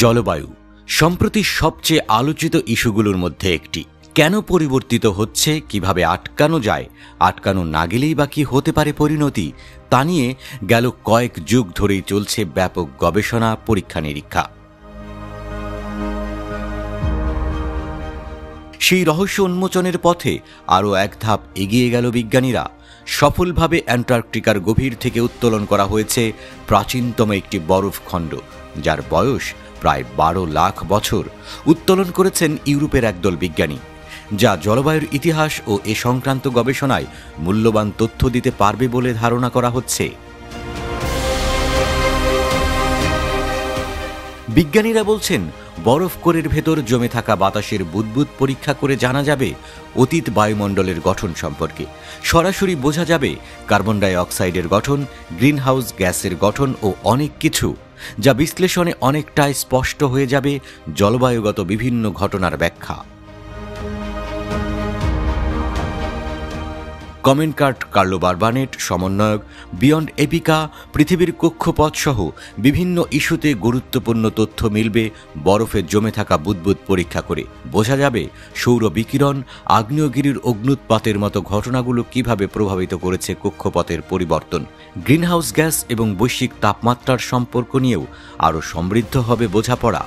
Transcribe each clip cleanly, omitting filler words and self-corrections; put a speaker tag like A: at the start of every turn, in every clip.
A: জলবায়ু সম্প্রতি সবচেয়ে আলোচিত ইস্যুগুলোর মধ্যে একটি। কেন পরিবর্তিত হচ্ছে, কিভাবে আটকানো যায়, আটকানো না গেলেই বা কি হতে পারে পরিণতি, তা নিয়ে গেল কয়েক যুগ ধরেই চলছে ব্যাপক গবেষণা, পরীক্ষা নিরীক্ষা। সেই রহস্য উন্মোচনের পথে আরও এক ধাপ এগিয়ে গেল বিজ্ঞানীরা। সফলভাবে অ্যান্টার্কটিকার গভীর থেকে উত্তোলন করা হয়েছে প্রাচীনতম একটি বরফখণ্ড, যার বয়স প্রায় 12 লাখ বছর। উত্তোলন করেছেন ইউরোপের একদল বিজ্ঞানী, যা জলবায়ুর ইতিহাস ও এ সংক্রান্ত গবেষণায় মূল্যবান তথ্য দিতে পারবে বলে ধারণা করা হচ্ছে। বিজ্ঞানীরা বলছেন, বরফকোরের ভেতর জমে থাকা বাতাসের বুদবুদ পরীক্ষা করে জানা যাবে অতীত বায়ুমণ্ডলের গঠন সম্পর্কে। সরাসরি বোঝা যাবে কার্বন ডাই অক্সাইডের গঠন, গ্রিনহাউস গ্যাসের গঠন ও অনেক কিছু, যা বিশ্লেষণে অনেকটাই স্পষ্ট হয়ে যাবে জলবায়ুগত বিভিন্ন ঘটনার ব্যাখ্যা। কমেন্টকার্ট কার্লো বারবানেট, সমন্বয়ক, বিয়ন্ড এপিকা, পৃথিবীর কক্ষপথ সহ বিভিন্ন ইস্যুতে গুরুত্বপূর্ণ তথ্য মিলবে বরফে জমে থাকা বুদবুদ পরীক্ষা করে। বোঝা যাবে সৌর বিকিরণ, আগ্নেয়গিরির অগ্ন্যুৎপাতের মতো ঘটনাগুলো কিভাবে প্রভাবিত করেছে কক্ষপথের পরিবর্তন। গ্রিনহাউস গ্যাস এবং বৈশ্বিক তাপমাত্রার সম্পর্ক নিয়েও আরও সমৃদ্ধ হবে বোঝাপড়া।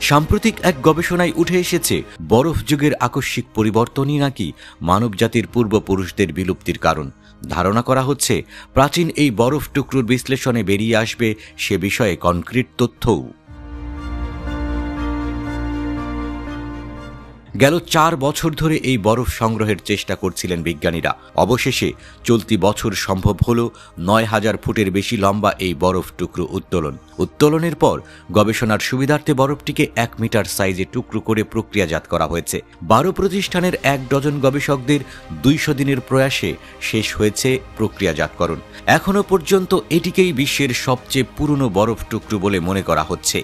A: সাম্প্রতিক এক গবেষণায় উঠে এসেছে, বরফ যুগের আকস্মিক পরিবর্তনই নাকি মানবজাতির পূর্বপুরুষদের বিলুপ্তির কারণ। ধারণা করা হচ্ছে, প্রাচীন এই বরফ টুকরোর বিশ্লেষণে বেরিয়ে আসবে সে বিষয়ে কনক্রিট তথ্যও। গেল 4 বছর ধরে এই বরফ সংগ্রহের চেষ্টা করছিলেন বিজ্ঞানীরা। অবশেষে চলতি বছর সম্ভব হল 9000 ফুটের বেশি লম্বা এই বরফ টুকরো উত্তোলনের পর গবেষণার সুবিধার্থে বরফটিকে 1 মিটার সাইজে টুকরো করে প্রক্রিয়াজাত করা হয়েছে। 12 প্রতিষ্ঠানের 1 ডজন গবেষকদের 200 দিনের প্রয়াসে শেষ হয়েছে প্রক্রিয়াজাতকরণ। এখনো পর্যন্ত এটিকেই বিশ্বের সবচেয়ে পুরনো বরফ টুকরো বলে মনে করা হচ্ছে।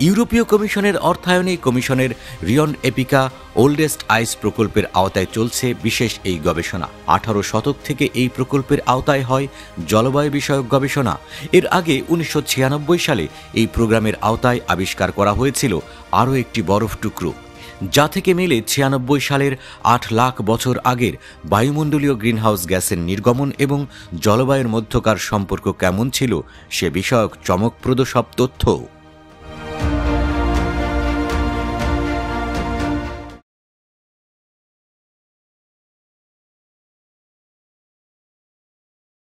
A: ইউরোপীয় কমিশনের অর্থায়নে কমিশনের রিয়ন্ড এপিকা ওল্ডেস্ট আইস প্রকল্পের আওতায় চলছে বিশেষ এই গবেষণা। 18 শতক থেকে এই প্রকল্পের আওতায় হয় জলবায়ু বিষয়ক গবেষণা। এর আগে 1996 সালে এই প্রোগ্রামের আওতায় আবিষ্কার করা হয়েছিল আরও একটি বরফ টুকরো, যা থেকে মেলে 96 সালের 8 লাখ বছর আগের বায়ুমণ্ডলীয় গ্রিনহাউস গ্যাসের নির্গমন এবং জলবায়ুর মধ্যকার সম্পর্ক কেমন ছিল সে বিষয়ক চমকপ্রদ সব তথ্য।